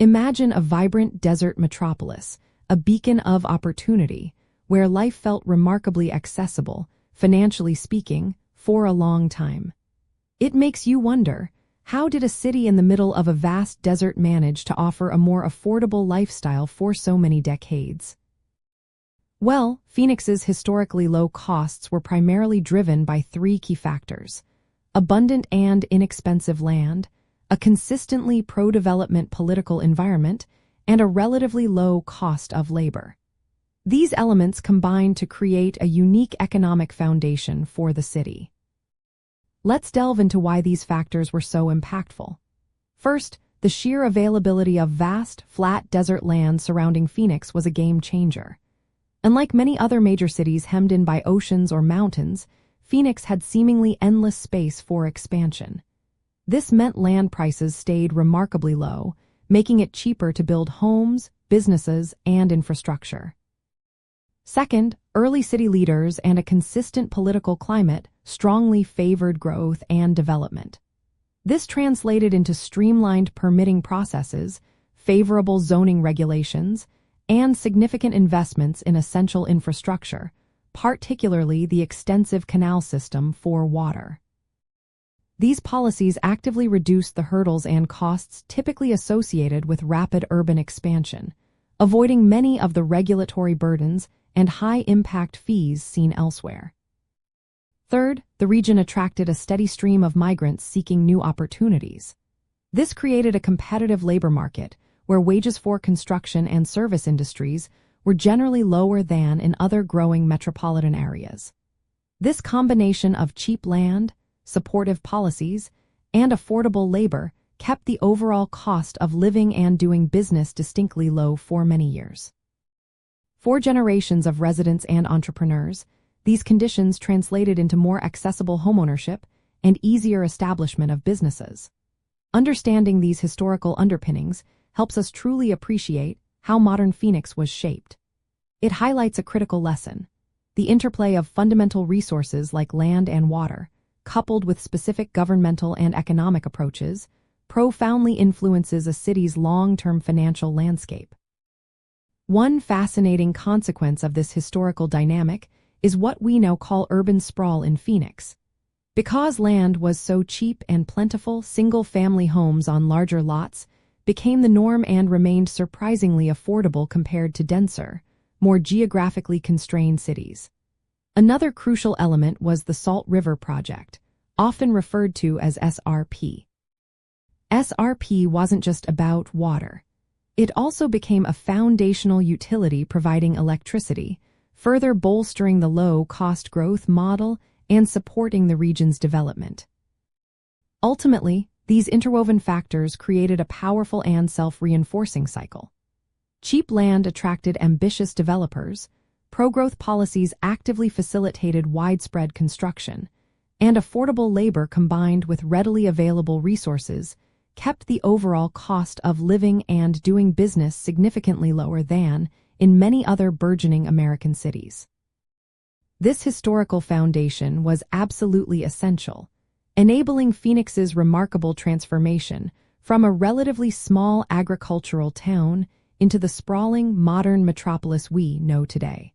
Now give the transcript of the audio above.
Imagine a vibrant desert metropolis, a beacon of opportunity, where life felt remarkably accessible, financially speaking, for a long time. It makes you wonder, how did a city in the middle of a vast desert manage to offer a more affordable lifestyle for so many decades? Well, Phoenix's historically low costs were primarily driven by three key factors: abundant and inexpensive land, a consistently pro-development political environment, and a relatively low cost of labor. These elements combined to create a unique economic foundation for the city. Let's delve into why these factors were so impactful. First, the sheer availability of vast, flat desert land surrounding Phoenix was a game changer. Unlike many other major cities hemmed in by oceans or mountains, Phoenix had seemingly endless space for expansion. This meant land prices stayed remarkably low, making it cheaper to build homes, businesses, and infrastructure. Second, early city leaders and a consistent political climate strongly favored growth and development. This translated into streamlined permitting processes, favorable zoning regulations, and significant investments in essential infrastructure, particularly the extensive canal system for water. These policies actively reduced the hurdles and costs typically associated with rapid urban expansion, avoiding many of the regulatory burdens and high-impact fees seen elsewhere. Third, the region attracted a steady stream of migrants seeking new opportunities. This created a competitive labor market, where wages for construction and service industries were generally lower than in other growing metropolitan areas. This combination of cheap land, supportive policies, and affordable labor kept the overall cost of living and doing business distinctly low for many years. For generations of residents and entrepreneurs, these conditions translated into more accessible homeownership and easier establishment of businesses. Understanding these historical underpinnings helps us truly appreciate how modern Phoenix was shaped. It highlights a critical lesson: the interplay of fundamental resources like land and water, coupled with specific governmental and economic approaches, profoundly influences a city's long-term financial landscape. One fascinating consequence of this historical dynamic is what we now call urban sprawl in Phoenix. Because land was so cheap and plentiful, single-family homes on larger lots became the norm and remained surprisingly affordable compared to denser, more geographically constrained cities. Another crucial element was the Salt River Project, often referred to as SRP. SRP wasn't just about water. It also became a foundational utility providing electricity, further bolstering the low-cost growth model and supporting the region's development. Ultimately, these interwoven factors created a powerful and self-reinforcing cycle. Cheap land attracted ambitious developers, pro-growth policies actively facilitated widespread construction, and affordable labor combined with readily available resources kept the overall cost of living and doing business significantly lower than in many other burgeoning American cities. This historical foundation was absolutely essential, enabling Phoenix's remarkable transformation from a relatively small agricultural town into the sprawling modern metropolis we know today.